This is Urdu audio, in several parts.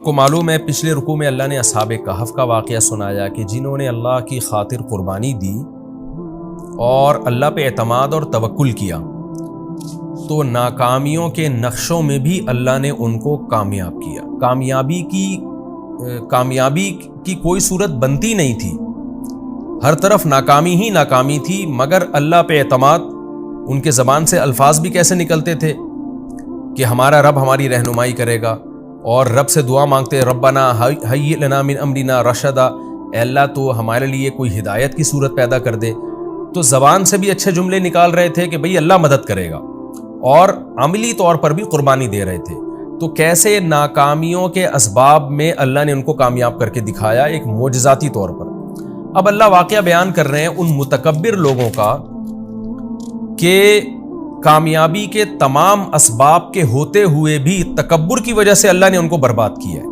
کو معلوم ہے پچھلے رکوع میں اللہ نے اصحاب کہف کا واقعہ سنایا کہ جنہوں نے اللہ کی خاطر قربانی دی اور اللہ پہ اعتماد اور توکل کیا تو ناکامیوں کے نقشوں میں بھی اللہ نے ان کو کامیاب کیا۔ کامیابی کی کوئی صورت بنتی نہیں تھی، ہر طرف ناکامی ہی ناکامی تھی، مگر اللہ پہ اعتماد، ان کے زبان سے الفاظ بھی کیسے نکلتے تھے کہ ہمارا رب ہماری رہنمائی کرے گا، اور رب سے دعا مانگتے ربنا ہیئ لنا من امرنا رشدا، اے اللہ تو ہمارے لیے کوئی ہدایت کی صورت پیدا کر دے۔ تو زبان سے بھی اچھے جملے نکال رہے تھے کہ بھئی اللہ مدد کرے گا، اور عملی طور پر بھی قربانی دے رہے تھے۔ تو کیسے ناکامیوں کے اسباب میں اللہ نے ان کو کامیاب کر کے دکھایا ایک معجزاتی طور پر۔ اب اللہ واقعہ بیان کر رہے ہیں ان متکبر لوگوں کا کہ کامیابی کے تمام اسباب کے ہوتے ہوئے بھی تکبر کی وجہ سے اللہ نے ان کو برباد کیا ہے،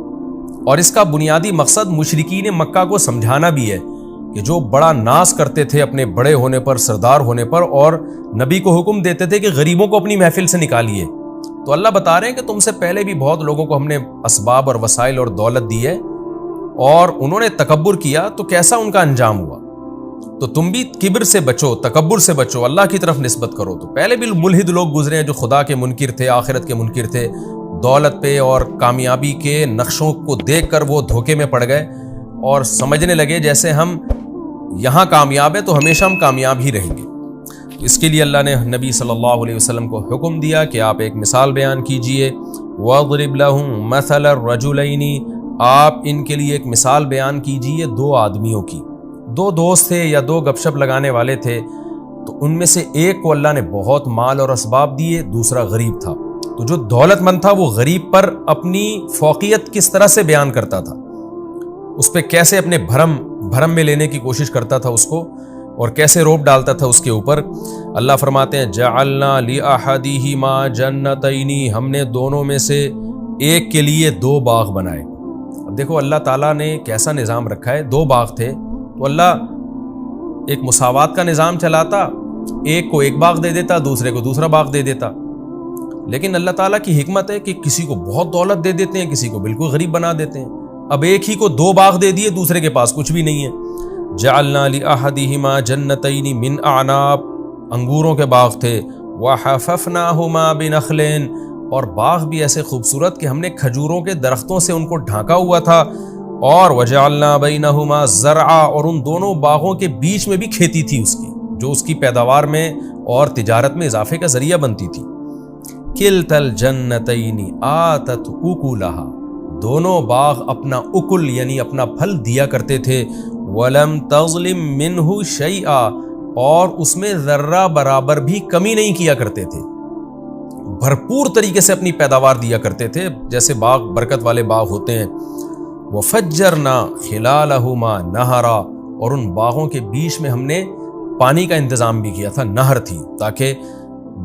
اور اس کا بنیادی مقصد مشرکین مکہ کو سمجھانا بھی ہے کہ جو بڑا ناز کرتے تھے اپنے بڑے ہونے پر، سردار ہونے پر، اور نبی کو حکم دیتے تھے کہ غریبوں کو اپنی محفل سے نکالیے، تو اللہ بتا رہے ہیں کہ تم سے پہلے بھی بہت لوگوں کو ہم نے اسباب اور وسائل اور دولت دی ہے، اور انہوں نے تکبر کیا تو کیسا ان کا انجام ہوا۔ تو تم بھی کبر سے بچو، تکبر سے بچو، اللہ کی طرف نسبت کرو۔ تو پہلے بھی ملحد لوگ گزرے ہیں جو خدا کے منکر تھے، آخرت کے منکر تھے، دولت پہ اور کامیابی کے نقشوں کو دیکھ کر وہ دھوکے میں پڑ گئے اور سمجھنے لگے جیسے ہم یہاں کامیاب ہیں تو ہمیشہ ہم کامیاب ہی رہیں گے۔ اس کے لیے اللہ نے نبی صلی اللہ علیہ وسلم کو حکم دیا کہ آپ ایک مثال بیان کیجئے، وَاضْرِبْ لَهُم مَثَلَ الرَّجُلَيْنِ، آپ ان کے لیے ایک مثال بیان کیجئے دو آدمیوں کی۔ دو دوست تھے یا دو گپ شپ لگانے والے تھے، تو ان میں سے ایک کو اللہ نے بہت مال اور اسباب دیے، دوسرا غریب تھا۔ تو جو دولت مند تھا وہ غریب پر اپنی فوقیت کس طرح سے بیان کرتا تھا، اس پہ کیسے اپنے بھرم میں لینے کی کوشش کرتا تھا اس کو، اور کیسے روب ڈالتا تھا اس کے اوپر۔ اللہ فرماتے ہیں جعلنا لأحدہما جنتین، ہم نے دونوں میں سے ایک کے لیے دو باغ بنائے۔ اب دیکھو اللہ تعالیٰ نے کیسا نظام رکھا ہے، دو باغ تھے تو اللہ ایک مساوات کا نظام چلاتا، ایک کو ایک باغ دے دیتا، دوسرے کو دوسرا باغ دے دیتا۔ لیکن اللہ تعالیٰ کی حکمت ہے کہ کسی کو بہت دولت دے دیتے ہیں، کسی کو بالکل غریب بنا دیتے ہیں۔ اب ایک ہی کو دو باغ دے دیے، دوسرے کے پاس کچھ بھی نہیں ہے۔ جعلنا لأحدہما جنتین من اعناب، انگوروں کے باغ تھے، وحففناہما بنخل، اور باغ بھی ایسے خوبصورت کہ ہم نے کھجوروں کے درختوں سے ان کو ڈھانکا ہوا تھا، اور وجعلنا بینہما زرعا، اور ان دونوں باغوں کے بیچ میں بھی کھیتی تھی اس کی، جو اس کی پیداوار میں اور تجارت میں اضافے کا ذریعہ بنتی تھی۔ کلتا الجنتین آتت اکلہا، دونوں باغ اپنا اکل یعنی اپنا پھل دیا کرتے تھے، ولم تظلم منہ شیئا، اور اس میں ذرہ برابر بھی کمی نہیں کیا کرتے تھے، بھرپور طریقے سے اپنی پیداوار دیا کرتے تھے، جیسے باغ برکت والے باغ ہوتے ہیں۔ وفجرنا خلالہما نہرا، اور ان باغوں کے بیچ میں ہم نے پانی کا انتظام بھی کیا تھا، نہر تھی، تاکہ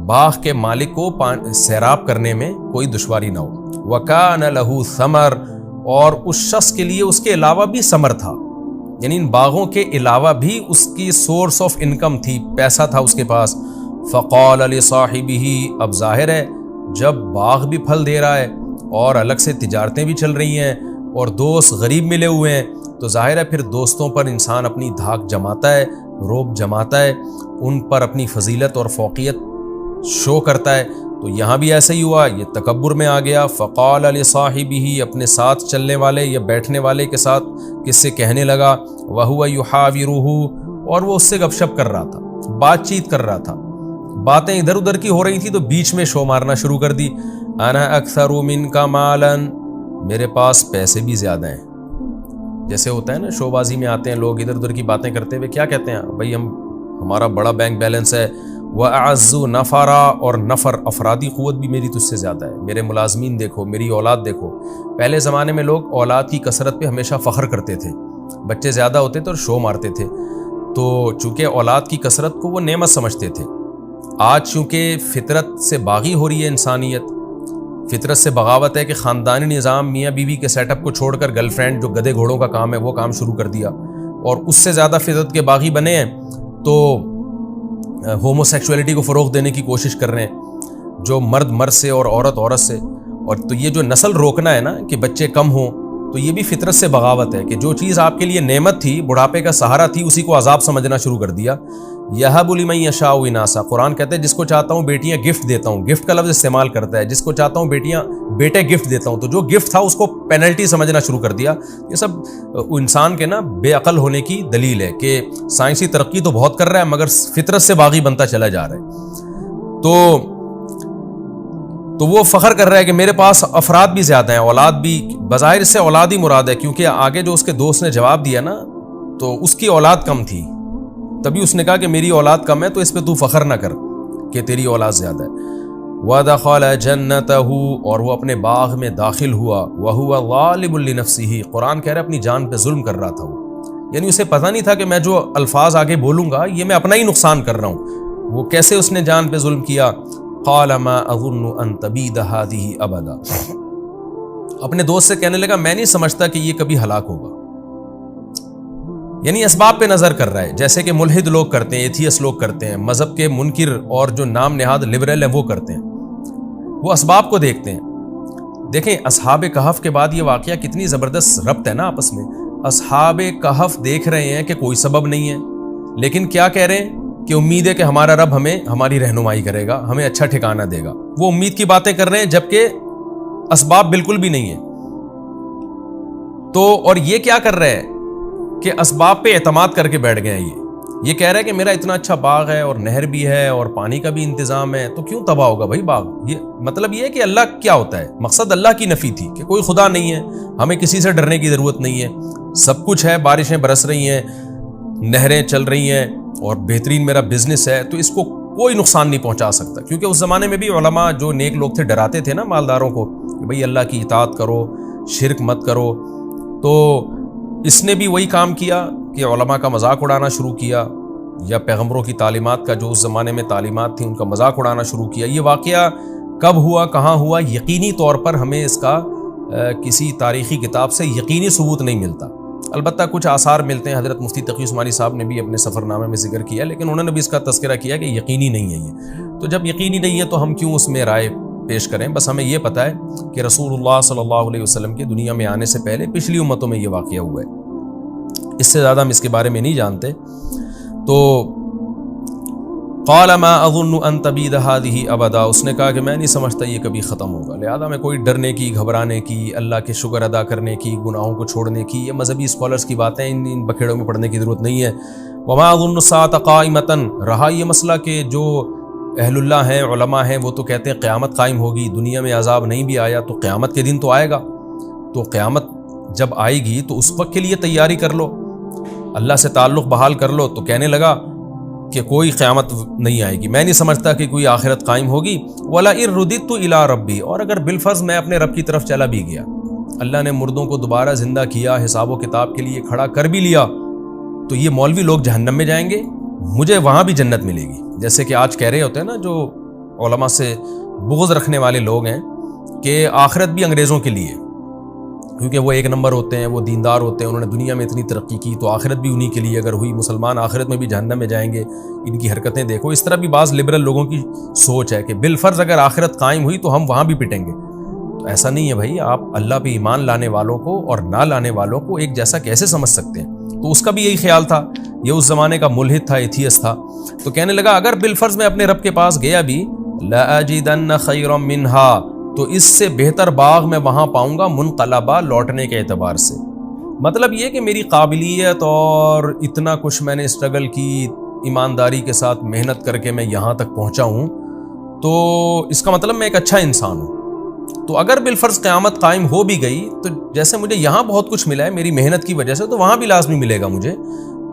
باغ کے مالک کو سیراب کرنے میں کوئی دشواری نہ ہو۔ وَكَانَ لَهُ ثَمَرٌ، اور اس شخص کے لیے اس کے علاوہ بھی ثمر تھا، یعنی ان باغوں کے علاوہ بھی اس کی سورس آف انکم تھی، پیسہ تھا اس کے پاس۔ فَقَالَ لِصَاحِبِهِ، اب ظاہر ہے جب باغ بھی پھل دے رہا ہے اور الگ سے تجارتیں بھی چل رہی ہیں اور دوست غریب ملے ہوئے ہیں، تو ظاہر ہے پھر دوستوں پر انسان اپنی دھاک جماتا ہے، روب جماتا ہے، ان پر اپنی فضیلت اور فوقیت شو کرتا ہے۔ تو یہاں بھی ایسا ہی ہوا، یہ تکبر میں آ گیا۔ فقال لصاحبہ، اپنے ساتھ چلنے والے یا بیٹھنے والے کے ساتھ کس سے کہنے لگا، وہو یحاورہ، اور وہ اس سے گپ شپ کر رہا تھا، بات چیت کر رہا تھا، باتیں ادھر ادھر کی ہو رہی تھی تو بیچ میں شو مارنا شروع کر دی۔ انا اکثر منک مالا، میرے پاس پیسے بھی زیادہ ہیں۔ جیسے ہوتا ہے نا شو بازی میں آتے ہیں لوگ ادھر ادھر کی باتیں کرتے ہوئے، کیا کہتے ہیں بھائی ہمارا بڑا بینک بیلنس ہے، وَأَعَزُّ نَفَرًا، اور نفر افرادی قوت بھی میری تجھ سے زیادہ ہے، میرے ملازمین دیکھو، میری اولاد دیکھو۔ پہلے زمانے میں لوگ اولاد کی کثرت پہ ہمیشہ فخر کرتے تھے، بچے زیادہ ہوتے تھے اور شو مارتے تھے، تو چونکہ اولاد کی کثرت کو وہ نعمت سمجھتے تھے۔ آج چونکہ فطرت سے باغی ہو رہی ہے انسانیت، فطرت سے بغاوت ہے کہ خاندانی نظام میاں بیوی کے سیٹ اپ کو چھوڑ کر گرل فرینڈ جو گدھے گھوڑوں کا کام ہے وہ کام شروع کر دیا، اور اس سے زیادہ فطرت کے باغی بنے ہیں تو ہومو سیکچولیٹی کو فروغ دینے کی کوشش کر رہے ہیں، جو مرد مرد سے اور عورت عورت سے، اور تو یہ جو نسل روکنا ہے نا کہ بچے کم ہوں، تو یہ بھی فطرت سے بغاوت ہے کہ جو چیز آپ کے لیے نعمت تھی، بڑھاپے کا سہارا تھی، اسی کو عذاب سمجھنا شروع کر دیا۔ یہب لمن یشاء اناسا، قرآن کہتا ہے جس کو چاہتا ہوں بیٹیاں گفٹ دیتا ہوں، گفٹ کا لفظ استعمال کرتا ہے، جس کو چاہتا ہوں بیٹے گفٹ دیتا ہوں، تو جو گفٹ تھا اس کو پینلٹی سمجھنا شروع کر دیا۔ یہ سب انسان کے نا بے عقل ہونے کی دلیل ہے کہ سائنسی ترقی تو بہت کر رہا ہے مگر فطرت سے باغی بنتا چلا جا رہا ہے۔ تو وہ فخر کر رہا ہے کہ میرے پاس افراد بھی زیادہ ہیں، اولاد بھی، بظاہر اس سے اولاد ہی مراد ہے، کیونکہ آگے جو اس کے دوست نے جواب دیا نا تو اس کی اولاد کم تھی، تبھی اس نے کہا کہ میری اولاد کم ہے تو اس پہ تو فخر نہ کر کہ تیری اولاد زیادہ ہے۔ وَدَخَلَ جَنَّتَهُ، اور وہ اپنے باغ میں داخل ہوا، وَهُوَ ظَالِمٌ لِنَفْسِهِ، قرآن کہہ رہا ہے اپنی جان پہ ظلم کر رہا تھا وہ، یعنی اسے پتہ نہیں تھا کہ میں جو الفاظ آگے بولوں گا یہ میں اپنا ہی نقصان کر رہا ہوں۔ وہ کیسے اس نے جان پہ ظلم کیا؟ قال ما اظن ان تبید هذه ابدا، اپنے دوست سے کہنے لگا میں نہیں سمجھتا کہ یہ کبھی ہلاک ہوگا، یعنی اسباب پہ نظر کر رہا ہے، جیسے کہ ملحد لوگ کرتے ہیں، ایتھیس لوگ کرتے ہیں، مذہب کے منکر اور جو نام نہاد لبرل ہیں وہ کرتے ہیں، وہ اسباب کو دیکھتے ہیں۔ دیکھیں اصحاب کہف کے بعد یہ واقعہ کتنی زبردست ربط ہے نا آپس میں۔ اصحاب کہف دیکھ رہے ہیں کہ کوئی سبب نہیں ہے، لیکن کیا کہہ رہے ہیں کہ امید ہے کہ ہمارا رب ہمیں ہماری رہنمائی کرے گا، ہمیں اچھا ٹھکانہ دے گا، وہ امید کی باتیں کر رہے ہیں جبکہ اسباب بالکل بھی نہیں ہیں۔ تو اور یہ کیا کر رہے ہیں کہ اسباب پہ اعتماد کر کے بیٹھ گئے ہیں، یہ کہہ رہے ہیں کہ میرا اتنا اچھا باغ ہے اور نہر بھی ہے اور پانی کا بھی انتظام ہے، تو کیوں تباہ ہوگا بھائی باغ؟ یہ مطلب یہ ہے کہ اللہ کیا ہوتا ہے، مقصد اللہ کی نفی تھی کہ کوئی خدا نہیں ہے، ہمیں کسی سے ڈرنے کی ضرورت نہیں ہے، سب کچھ ہے، بارشیں برس رہی ہیں، نہریں چل رہی ہیں اور بہترین میرا بزنس ہے، تو اس کو کوئی نقصان نہیں پہنچا سکتا۔ کیونکہ اس زمانے میں بھی علماء جو نیک لوگ تھے ڈراتے تھے نا مالداروں کو کہ بھئی اللہ کی اطاعت کرو، شرک مت کرو، تو اس نے بھی وہی کام کیا کہ علماء کا مذاق اڑانا شروع کیا، یا پیغمبروں کی تعلیمات کا جو اس زمانے میں تعلیمات تھیں ان کا مذاق اڑانا شروع کیا۔ یہ واقعہ کب ہوا، کہاں ہوا، یقینی طور پر ہمیں اس کا کسی تاریخی کتاب سے یقینی ثبوت نہیں ملتا، البتہ کچھ آثار ملتے ہیں، حضرت مفتی تقی عثمانی صاحب نے بھی اپنے سفر نامے میں ذکر کیا، لیکن انہوں نے بھی اس کا تذکرہ کیا کہ یقینی نہیں ہے یہ۔ تو جب یقینی نہیں ہے تو ہم کیوں اس میں رائے پیش کریں؟ بس ہمیں یہ پتہ ہے کہ رسول اللہ صلی اللہ علیہ وسلم کے دنیا میں آنے سے پہلے پچھلی امتوں میں یہ واقعہ ہوا ہے، اس سے زیادہ ہم اس کے بارے میں نہیں جانتے۔ تو قال ما اظن ان تبید هذه ابدا، اس نے کہا کہ میں نہیں سمجھتا یہ کبھی ختم ہوگا، لہذا میں کوئی ڈرنے کی، گھبرانے کی، اللہ کے شکر ادا کرنے کی، گناہوں کو چھوڑنے کی، یہ مذہبی اسکالرز کی باتیں ان بکھیڑوں میں پڑھنے کی ضرورت نہیں ہے۔ وما اظن الساعة قائمة، رہا یہ مسئلہ کہ جو اہل اللہ ہیں، علماء ہیں، وہ تو کہتے ہیں قیامت قائم ہوگی، دنیا میں عذاب نہیں بھی آیا تو قیامت کے دن تو آئے گا، تو قیامت جب آئے گی تو اس وقت کے لیے تیاری کر لو، اللہ سے تعلق بحال کر لو۔ تو کہنے لگا کہ کوئی قیامت نہیں آئے گی، میں نہیں سمجھتا کہ کوئی آخرت قائم ہوگی۔ وَلَئِن رُدِدتُّ إِلَىٰ رَبِّي، اور اگر بالفرض میں اپنے رب کی طرف چلا بھی گیا، اللہ نے مردوں کو دوبارہ زندہ کیا، حساب و کتاب کے لیے کھڑا کر بھی لیا، تو یہ مولوی لوگ جہنم میں جائیں گے، مجھے وہاں بھی جنت ملے گی۔ جیسے کہ آج کہہ رہے ہوتے ہیں نا جو علماء سے بغض رکھنے والے لوگ ہیں کہ آخرت بھی انگریزوں کے لیے، کیونکہ وہ ایک نمبر ہوتے ہیں، وہ دیندار ہوتے ہیں، انہوں نے دنیا میں اتنی ترقی کی تو آخرت بھی انہی کے لیے اگر ہوئی، مسلمان آخرت میں بھی جہنم میں جائیں گے، ان کی حرکتیں دیکھو۔ اس طرح بھی بعض لبرل لوگوں کی سوچ ہے کہ بالفرض اگر آخرت قائم ہوئی تو ہم وہاں بھی پٹیں گے، تو ایسا نہیں ہے بھائی، آپ اللہ پہ ایمان لانے والوں کو اور نہ لانے والوں کو ایک جیسا کیسے سمجھ سکتے ہیں؟ تو اس کا بھی یہی خیال تھا، یہ اس زمانے کا ملحد تھا، ایتھیس تھا، تو کہنے لگا اگر بالفرض میں اپنے رب کے پاس گیا بھی، لَأَجِدَنَّ خَيْرًا مِّنْهَا، تو اس سے بہتر باغ میں وہاں پاؤں گا منقلبہ، لوٹنے کے اعتبار سے۔ مطلب یہ کہ میری قابلیت اور اتنا کچھ میں نے اسٹرگل کی، ایمانداری کے ساتھ محنت کر کے میں یہاں تک پہنچا ہوں، تو اس کا مطلب میں ایک اچھا انسان ہوں۔ تو اگر بالفرض قیامت قائم ہو بھی گئی تو جیسے مجھے یہاں بہت کچھ ملا ہے میری محنت کی وجہ سے، تو وہاں بھی لازمی ملے گا مجھے،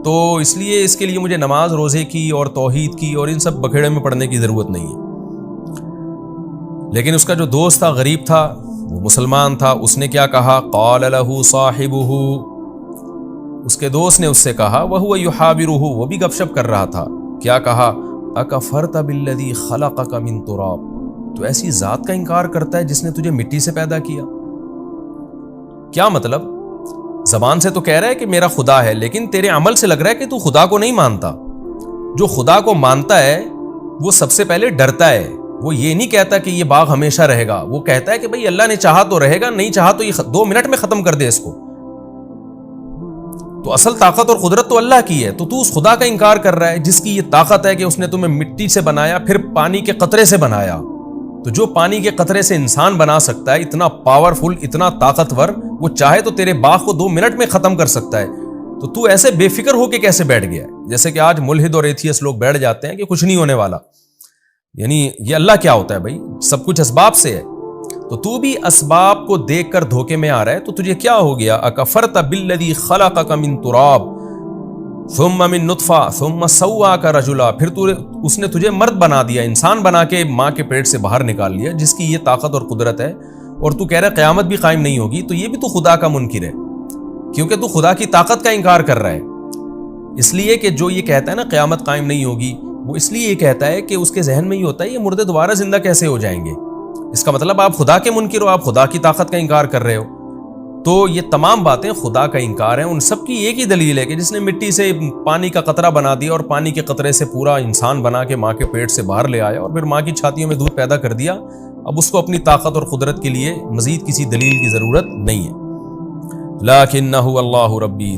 تو اس لیے اس کے لیے مجھے نماز روزے کی اور توحید کی اور ان سب بکھیڑے میں پڑھنے کی ضرورت نہیں ہے۔ لیکن اس کا جو دوست تھا، غریب تھا، وہ مسلمان تھا، اس نے کیا کہا؟ قال له صاحبه، اس کے دوست نے اس سے کہا، وهو يحاوره، وہ بھی گپ شپ کر رہا تھا، کیا کہا؟ اکفرت بالذی خلقک من تراب، تو ایسی ذات کا انکار کرتا ہے جس نے تجھے مٹی سے پیدا کیا۔ کیا مطلب؟ زبان سے تو کہہ رہا ہے کہ میرا خدا ہے، لیکن تیرے عمل سے لگ رہا ہے کہ تو خدا کو نہیں مانتا۔ جو خدا کو مانتا ہے وہ سب سے پہلے ڈرتا ہے، وہ یہ نہیں کہتا کہ یہ باغ ہمیشہ رہے گا، وہ کہتا ہے کہ بھئی اللہ نے چاہا تو رہے گا، نہیں چاہا تو یہ 2 منٹ میں ختم کر دے اس کو۔ تو اصل طاقت اور قدرت تو اللہ کی ہے، تو اس خدا کا انکار کر رہا ہے جس کی یہ طاقت ہے کہ اس نے تمہیں مٹی سے بنایا، پھر پانی کے قطرے سے بنایا۔ تو جو پانی کے قطرے سے انسان بنا سکتا ہے، اتنا پاورفل، اتنا طاقتور، وہ چاہے تو تیرے باغ کو 2 منٹ میں ختم کر سکتا ہے۔ تو تو ایسے بے فکر ہو کے کیسے بیٹھ گیا ہے؟ جیسے کہ آج ملحد اور ایتھیسٹ لوگ بیٹھ جاتے ہیں کہ کچھ نہیں ہونے والا، یعنی یہ اللہ کیا ہوتا ہے بھائی؟ سب کچھ اسباب سے ہے۔ تو بھی اسباب کو دیکھ کر دھوکے میں آ رہا ہے، تو تجھے کیا ہو گیا؟ اکفرت بالذی خلقک من تراب ثم من نطفہ ثم سواک رجلا، پھر اس نے تجھے مرد بنا دیا، انسان بنا کے ماں کے پیٹ سے باہر نکال لیا، جس کی یہ طاقت اور قدرت ہے، اور تو کہہ رہا ہے قیامت بھی قائم نہیں ہوگی۔ تو یہ بھی تو خدا کا منکر ہے، کیونکہ تو خدا کی طاقت کا انکار کر رہا ہے۔ اس لیے کہ جو یہ کہتا ہے نا قیامت قائم نہیں ہوگی، وہ اس لیے یہ کہتا ہے کہ اس کے ذہن میں یہ ہوتا ہے یہ مردے دوبارہ زندہ کیسے ہو جائیں گے؟ اس کا مطلب آپ خدا کے منکر ہو، آپ خدا کی طاقت کا انکار کر رہے ہو۔ تو یہ تمام باتیں خدا کا انکار ہیں۔ ان سب کی ایک ہی دلیل ہے کہ جس نے مٹی سے پانی کا قطرہ بنا دیا اور پانی کے قطرے سے پورا انسان بنا کے ماں کے پیٹ سے باہر لے آیا اور پھر ماں کی چھاتیوں میں دودھ پیدا کر دیا، اب اس کو اپنی طاقت اور قدرت کے لیے مزید کسی دلیل کی ضرورت نہیں ہے۔ لکنہ اللہ ربی،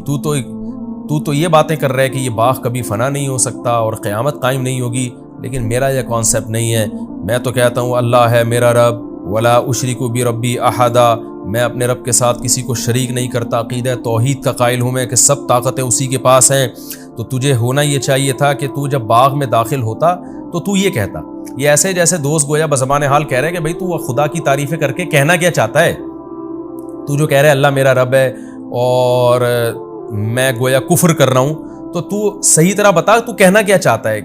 تو یہ باتیں کر رہے کہ یہ باغ کبھی فنا نہیں ہو سکتا اور قیامت قائم نہیں ہوگی، لیکن میرا یہ کانسیپٹ نہیں ہے۔ میں تو کہتا ہوں اللہ ہے میرا رب، ولا اشرک بربی احدا، میں اپنے رب کے ساتھ کسی کو شریک نہیں کرتا، عقیدہ توحید کا قائل ہوں میں کہ سب طاقتیں اسی کے پاس ہیں۔ تو تجھے ہونا یہ چاہیے تھا کہ تو جب باغ میں داخل ہوتا تو یہ کہتا، یہ ایسے جیسے دوست گویا بزبان حال کہہ رہے کہ بھئی تو خدا کی تعریفیں کر کے کہنا کیا چاہتا ہے؟ تو جو کہہ رہے اللہ میرا رب ہے اور میں گویا کفر کر رہا ہوں، تو صحیح طرح بتا تو کہنا کیا چاہتا ہے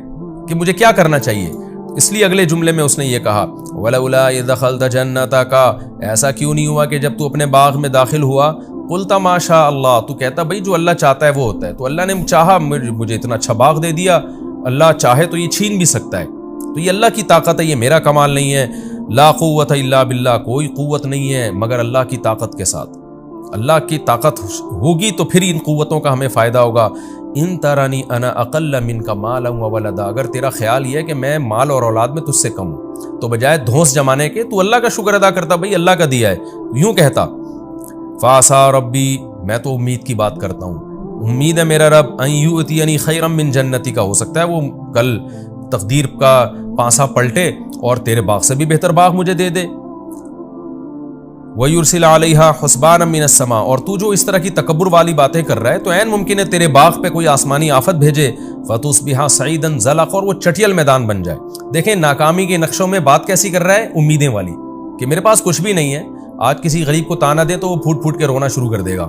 کہ مجھے کیا کرنا چاہیے؟ اس لیے اگلے جملے میں اس نے یہ کہا وَلَوْلَا إِذْ دَخَلْتَ جَنَّتَكَ، ایسا کیوں نہیں ہوا کہ جب تو اپنے باغ میں داخل ہوا، قُلْتَ مَا شَاءَ اللَّهُ، تو کہتا بھئی جو اللہ چاہتا ہے وہ ہوتا ہے، تو اللہ نے چاہا مجھے اتنا اچھا باغ دے دیا، اللہ چاہے تو یہ چھین بھی سکتا ہے، تو یہ اللہ کی طاقت ہے، یہ میرا کمال نہیں ہے۔ لا قوت الا باللہ، کوئی قوت نہیں ہے مگر اللہ کی طاقت کے ساتھ۔ اللہ کی طاقت ہوگی تو پھر ان قوتوں کا ہمیں فائدہ ہوگا۔ ان ترانی انا اقل منک مالا وولدا، اگر تیرا خیال یہ ہے کہ میں مال اور اولاد میں تجھ سے کم ہوں تو بجائے دھونس جمانے کے تو اللہ کا شکر ادا کرتا، بھئی اللہ کا دیا ہے، یوں کہتا فاسا ربی، میں تو امید کی بات کرتا ہوں، امید ہے میرا رب ان یؤتینی خیرا من جنتی کا، ہو سکتا ہے وہ کل تقدیر کا پانسا پلٹے اور تیرے باغ سے بھی بہتر باغ مجھے دے دے۔ وَيُرْسِلَ عَلَيْهَا حُسْبَانًا مِّنَ السَّمَاءِ، اور تو جو اس طرح کی تکبر والی باتیں کر رہا ہے تو عین ممکن ہے تیرے باغ پہ کوئی آسمانی آفت بھیجے، فَتُصْبِحَ صَعِيدًا زَلَقًا، اور وہ چٹیل میدان بن جائے۔ دیکھیں ناکامی کے نقشوں میں بات کیسی کر رہا ہے، امیدیں والی، کہ میرے پاس کچھ بھی نہیں ہے، آج کسی غریب کو تانا دے تو وہ پھوٹ پھوٹ کے رونا شروع کر دے گا،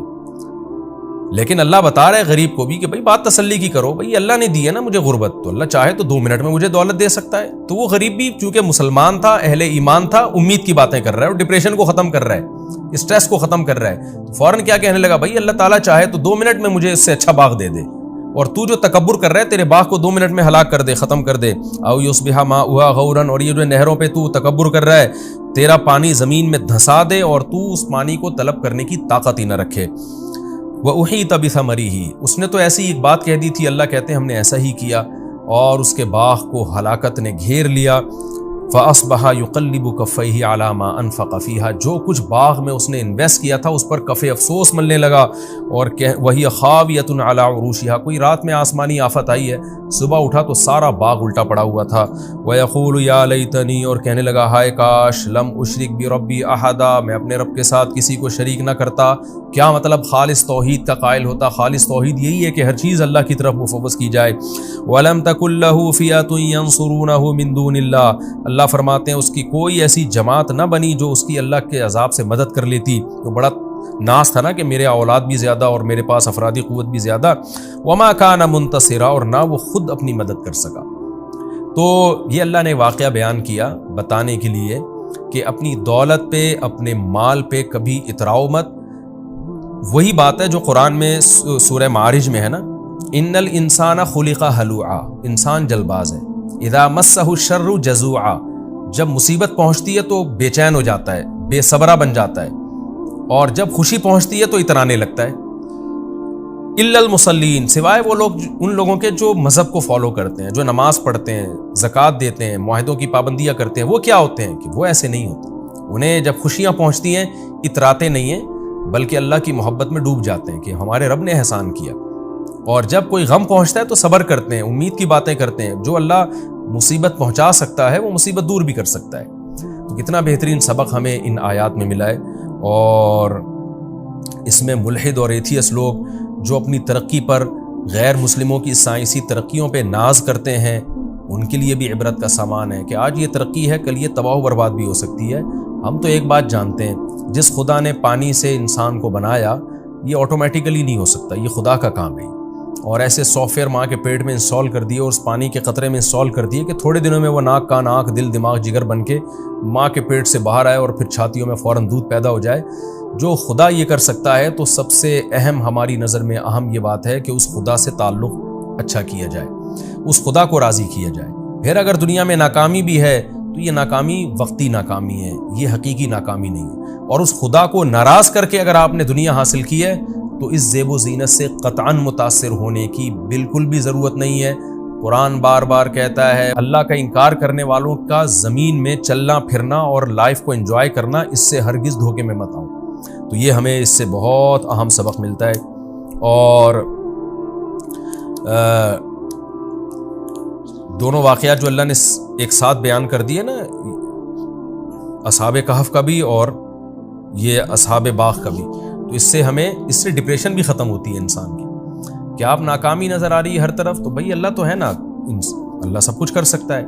لیکن اللہ بتا رہا ہے غریب کو بھی کہ بھائی بات تسلی کی کرو، بھائی اللہ نے دی ہے نا مجھے غربت، تو اللہ چاہے تو 2 منٹ میں مجھے دولت دے سکتا ہے۔ تو وہ غریب بھی چونکہ مسلمان تھا، اہل ایمان تھا، امید کی باتیں کر رہا ہے اور ڈپریشن کو ختم کر رہا ہے، اسٹریس کو ختم کر رہا ہے، تو فوراً کیا کہنے لگا، بھائی اللہ تعالیٰ چاہے تو 2 منٹ میں مجھے اس سے اچھا باغ دے دے، اور تو جو تکبر کر رہا ہے تیرے باغ کو 2 منٹ میں ہلاک کر دے، ختم کر دے۔ او یصبح ماؤہا غورا، اور یہ جو نہروں پہ تو تکبر کر رہا ہے، تیرا پانی زمین میں دھسا دے اور تو اس پانی کو طلب کرنے کی طاقت ہی نہ رکھے۔ وَأُحِيطَ بِثَمَرِهِ، اس نے تو ایسی ایک بات کہہ دی تھی، اللہ کہتے ہیں ہم نے ایسا ہی کیا، اور اس کے باغ کو ہلاکت نے گھیر لیا۔ فَأَصْبَحَ يُقَلِّبُ كَفَّيْهِ عَلَى مَا أَنفَقَ فِيهَا، جو کچھ باغ میں اس نے انویسٹ کیا تھا اس پر کف افسوس ملنے لگا، اور وَهِيَ خَاوِيَةٌ عَلَى عُرُوشِهَا، کوئی رات میں آسمانی آفت آئی ہے، صبح اٹھا تو سارا باغ الٹا پڑا ہوا تھا۔ وَيَقُولُ يَا لَيْتَنِي، اور کہنے لگا ہائے کاش، لَمْ أُشْرِكْ بِرَبِّي أَحَدًا، میں اپنے رب کے ساتھ کسی کو شریک نہ کرتا۔ کیا مطلب؟ خالص توحید کا قائل ہوتا۔ خالص توحید یہی ہے کہ ہر چیز اللہ کی طرف مفوض کی جائے۔ وَلَمْ تَكُن لَّهُ فِئَةٌ يَنصُرُونَهُ مِن دُونِ اللَّهِ، اللہ فرماتے ہیں اس کی کوئی ایسی جماعت نہ بنی جو اس کی اللہ کے عذاب سے مدد کر لیتی۔ تو بڑا ناز تھا نا کہ میرے اولاد بھی زیادہ اور میرے پاس افرادی قوت بھی زیادہ۔ وَمَا كَانَ مُنتَصِرًا، اور نہ وہ خود اپنی مدد کر سکا۔ تو یہ اللہ نے واقعہ بیان کیا بتانے کے لیے کہ اپنی دولت پہ، اپنے مال پہ کبھی اتراؤ مت۔ وہی بات ہے جو قرآن میں سورہ معارج میں ہے نا، ان الانسان خلق ہلوعا، انسان جلد باز ہے، اذا مسہ الشر جزوعا، جب مصیبت پہنچتی ہے تو بے چین ہو جاتا ہے، بے صبرا بن جاتا ہے، اور جب خوشی پہنچتی ہے تو اترانے لگتا ہے۔ الا المصلین، سوائے وہ لوگ ان لوگوں کے جو مذہب کو فالو کرتے ہیں، جو نماز پڑھتے ہیں، زکوٰۃ دیتے ہیں، معاہدوں کی پابندیاں کرتے ہیں. وہ کیا ہوتے ہیں کہ وہ ایسے نہیں ہوتے. انہیں جب خوشیاں پہنچتی ہیں اتراتے نہیں ہیں بلکہ اللہ کی محبت میں ڈوب جاتے ہیں کہ ہمارے رب نے احسان کیا. اور جب کوئی غم پہنچتا ہے تو صبر کرتے ہیں، امید کی باتیں کرتے ہیں. جو اللہ مصیبت پہنچا سکتا ہے وہ مصیبت دور بھی کر سکتا ہے. تو کتنا بہترین سبق ہمیں ان آیات میں ملا ہے. اور اس میں ملحد اور ایتھیس لوگ جو اپنی ترقی پر غیر مسلموں کی سائنسی ترقیوں پہ ناز کرتے ہیں، ان کے لیے بھی عبرت کا سامان ہے کہ آج یہ ترقی ہے، کل یہ تباہ و برباد بھی ہو سکتی ہے. ہم تو ایک بات جانتے ہیں، جس خدا نے پانی سے انسان کو بنایا یہ آٹومیٹیکلی نہیں ہو سکتا، یہ خدا کا کام ہے. اور ایسے سافٹ ویئر ماں کے پیٹ میں انسٹال کر دیے اور اس پانی کے قطرے میں انسٹال کر دیے کہ تھوڑے دنوں میں وہ ناک کان آنکھ دل دماغ جگر بن کے ماں کے پیٹ سے باہر آئے اور پھر چھاتیوں میں فوراً دودھ پیدا ہو جائے. جو خدا یہ کر سکتا ہے تو سب سے اہم ہماری نظر میں اہم یہ بات ہے کہ اس خدا سے تعلق اچھا کیا جائے، اس خدا کو راضی کیا جائے. پھر اگر دنیا میں ناکامی بھی ہے تو یہ ناکامی وقتی ناکامی ہے، یہ حقیقی ناکامی نہیں ہے. اور اس خدا کو ناراض کر کے اگر آپ نے دنیا حاصل کی ہے تو اس زیب و زینت سے قطعاً متاثر ہونے کی بالکل بھی ضرورت نہیں ہے. قرآن بار بار کہتا ہے اللہ کا انکار کرنے والوں کا زمین میں چلنا پھرنا اور لائف کو انجوائے کرنا، اس سے ہرگز دھوکے میں مت آؤ. تو یہ ہمیں اس سے بہت اہم سبق ملتا ہے. اور دونوں واقعات جو اللہ نے ایک ساتھ بیان کر دیے نا، اصحاب کہف کا بھی اور یہ اصحاب باغ کا بھی، تو اس سے ڈپریشن بھی ختم ہوتی ہے انسان کی. کہ آپ ناکامی نظر آ رہی ہے ہر طرف، تو بھائی اللہ تو ہے نا، اللہ سب کچھ کر سکتا ہے.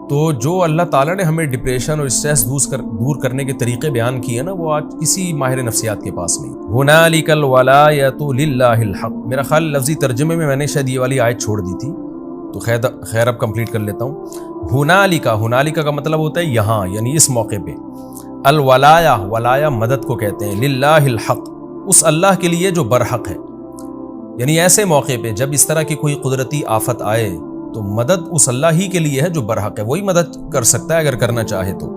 تو جو اللہ تعالیٰ نے ہمیں ڈپریشن اور اسٹریس دور کرنے کے طریقے بیان کیے نا، وہ آج کسی ماہر نفسیات کے پاس نہیں. ہنالک الولایۃ للہ الحق، میرا خیال لفظی ترجمے میں نے شاید یہ والی آیت چھوڑ دی تھی، تو خیر اب کمپلیٹ کر لیتا ہوں. ہنالک کا مطلب ہوتا ہے یہاں، یعنی اس موقع پہ. ولایا مدد کو کہتے ہیں. للہ الحق، اس اللہ کے لیے جو برحق ہے. یعنی ایسے موقع پہ جب اس طرح کی کوئی قدرتی آفت آئے تو مدد اس اللہ ہی کے لیے ہے جو برحق ہے، وہی مدد کر سکتا ہے اگر کرنا چاہے تو.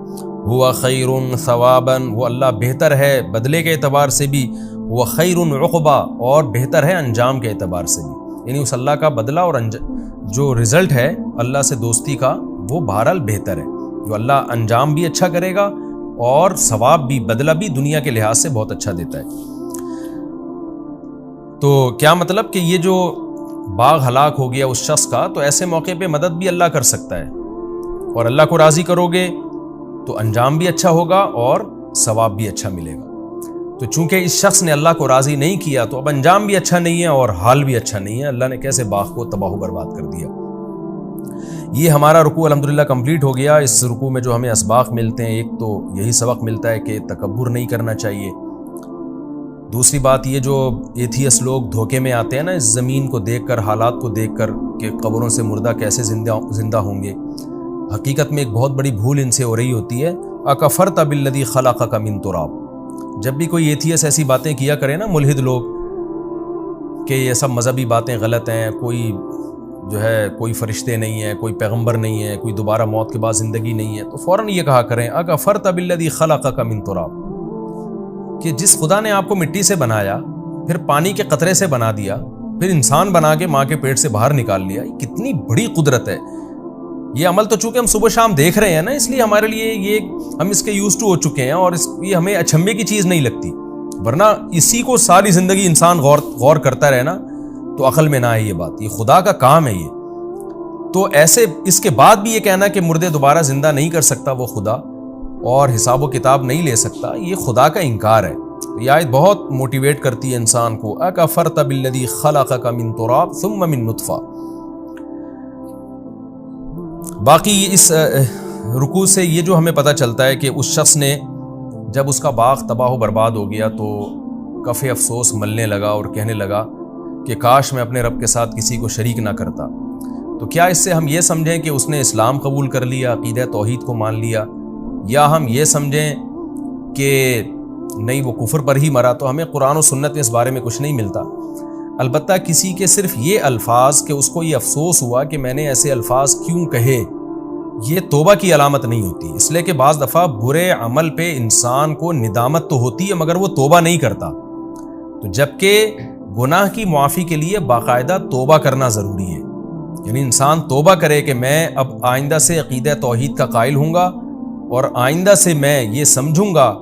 ہوا خیر ثوابا، وہ اللہ بہتر ہے بدلے کے اعتبار سے بھی. وہ خیر عقبا، اور بہتر ہے انجام کے اعتبار سے بھی. یعنی اس اللہ کا بدلہ اور جو رزلٹ ہے اللہ سے دوستی کا وہ بہرحال بہتر ہے. جو اللہ انجام بھی اچھا کرے گا اور ثواب بھی، بدلہ بھی دنیا کے لحاظ سے بہت اچھا دیتا ہے. تو کیا مطلب کہ یہ جو باغ ہلاک ہو گیا اس شخص کا، تو ایسے موقع پہ مدد بھی اللہ کر سکتا ہے. اور اللہ کو راضی کرو گے تو انجام بھی اچھا ہوگا اور ثواب بھی اچھا ملے گا. تو چونکہ اس شخص نے اللہ کو راضی نہیں کیا تو اب انجام بھی اچھا نہیں ہے اور حال بھی اچھا نہیں ہے. اللہ نے کیسے باغ کو تباہ و برباد کر دیا. یہ ہمارا رکوع الحمدللہ کمپلیٹ ہو گیا. اس رکوع میں جو ہمیں اسباق ملتے ہیں، ایک تو یہی سبق ملتا ہے کہ تکبر نہیں کرنا چاہیے. دوسری بات یہ جو ایتھیس لوگ دھوکے میں آتے ہیں نا، اس زمین کو دیکھ کر، حالات کو دیکھ کر کہ قبروں سے مردہ کیسے زندہ ہوں گے، حقیقت میں ایک بہت بڑی بھول ان سے ہو رہی ہوتی ہے. اکفرت بالذی خلقک من تراب. جب بھی کوئی ایتھیس ایسی باتیں کیا کرے نا، ملحد لوگ، کہ یہ سب مذہبی باتیں غلط ہیں، کوئی فرشتے نہیں ہیں، کوئی پیغمبر نہیں ہے، کوئی دوبارہ موت کے بعد زندگی نہیں ہے، تو فوراً یہ کہا کریں اکفرت بالذی خلقک من تراب، کہ جس خدا نے آپ کو مٹی سے بنایا، پھر پانی کے قطرے سے بنا دیا، پھر انسان بنا کے ماں کے پیٹ سے باہر نکال لیا، یہ کتنی بڑی قدرت ہے. یہ عمل تو چونکہ ہم صبح شام دیکھ رہے ہیں نا، اس لیے ہمارے لیے یہ ہم اس کے یوز ٹو ہو چکے ہیں اور یہ ہمیں اچھمبے کی چیز نہیں لگتی. ورنہ اسی کو ساری زندگی انسان غور کرتا رہے نا تو عقل میں نہ آئے یہ بات. یہ خدا کا کام ہے یہ. تو ایسے اس کے بعد بھی یہ کہنا کہ مردے دوبارہ زندہ نہیں کر سکتا وہ خدا اور حساب و کتاب نہیں لے سکتا، یہ خدا کا انکار ہے. یہ آیت بہت موٹیویٹ کرتی ہے انسان کو. اکفرت بالذی خلقک من تراب ثم من نطفہ. باقی اس رکوع سے یہ جو ہمیں پتہ چلتا ہے کہ اس شخص نے جب اس کا باغ تباہ و برباد ہو گیا تو کف افسوس ملنے لگا اور کہنے لگا کہ کاش میں اپنے رب کے ساتھ کسی کو شریک نہ کرتا. تو کیا اس سے ہم یہ سمجھیں کہ اس نے اسلام قبول کر لیا، عقیدہ توحید کو مان لیا، یا ہم یہ سمجھیں کہ نہیں وہ کفر پر ہی مرا؟ تو ہمیں قرآن و سنت میں اس بارے میں کچھ نہیں ملتا. البتہ کسی کے صرف یہ الفاظ کہ اس کو یہ افسوس ہوا کہ میں نے ایسے الفاظ کیوں کہے، یہ توبہ کی علامت نہیں ہوتی. اس لیے کہ بعض دفعہ برے عمل پہ انسان کو ندامت تو ہوتی ہے مگر وہ توبہ نہیں کرتا. تو جبکہ گناہ کی معافی کے لیے باقاعدہ توبہ کرنا ضروری ہے، یعنی انسان توبہ کرے کہ میں اب آئندہ سے عقیدہ توحید کا قائل ہوں گا، اور آئندہ سے میں یہ سمجھوں گا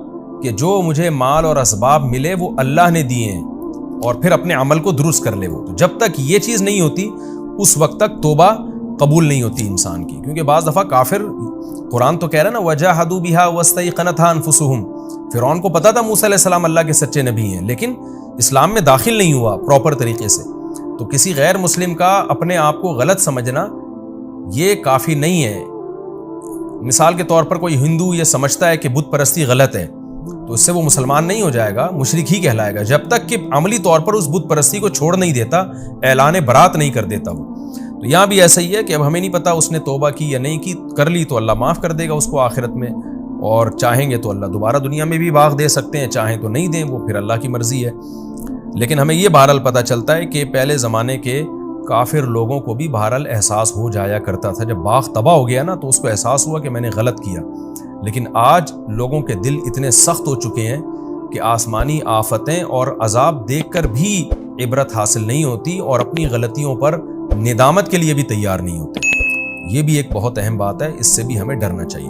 کہ جو مجھے مال اور اسباب ملے وہ اللہ نے دیے ہیں، اور پھر اپنے عمل کو درست کر لے وہ۔ تو جب تک یہ چیز نہیں ہوتی اس وقت تک توبہ قبول نہیں ہوتی انسان کی، کیونکہ بعض دفعہ کافر، قرآن تو کہہ رہا ہے نا وَجَاهَدُوا بِهَا وَاسْتَيْقَنَتْهَا أَنفُسُهُمْ، فرعون کو پتا تھا موسیٰ علیہ السلام اللہ کے سچے نبی ہیں، لیکن اسلام میں داخل نہیں ہوا پراپر طریقے سے۔ تو کسی غیر مسلم کا اپنے آپ کو غلط سمجھنا یہ کافی نہیں ہے۔ مثال کے طور پر کوئی ہندو یہ سمجھتا ہے کہ بت پرستی غلط ہے، تو اس سے وہ مسلمان نہیں ہو جائے گا، مشرک ہی کہلائے گا، جب تک کہ عملی طور پر اس بت پرستی کو چھوڑ نہیں دیتا، اعلان برات نہیں کر دیتا وہ۔ تو یہاں بھی ایسا ہی ہے کہ اب ہمیں نہیں پتا اس نے توبہ کی یا نہیں کی، کر لی تو اللہ معاف کر دے گا اس کو آخرت میں، اور چاہیں گے تو اللہ دوبارہ دنیا میں بھی باغ دے سکتے ہیں، چاہیں تو نہیں دیں، وہ پھر اللہ کی مرضی ہے۔ لیکن ہمیں یہ بہرحال پتہ چلتا ہے کہ پہلے زمانے کے کافر لوگوں کو بھی بہرحال احساس ہو جایا کرتا تھا، جب باغ تباہ ہو گیا نا تو اس کو احساس ہوا کہ میں نے غلط کیا۔ لیکن آج لوگوں کے دل اتنے سخت ہو چکے ہیں کہ آسمانی آفتیں اور عذاب دیکھ کر بھی عبرت حاصل نہیں ہوتی، اور اپنی غلطیوں پر ندامت کے لیے بھی تیار نہیں ہوتے۔ یہ بھی ایک بہت اہم بات ہے، اس سے بھی ہمیں ڈرنا چاہیے۔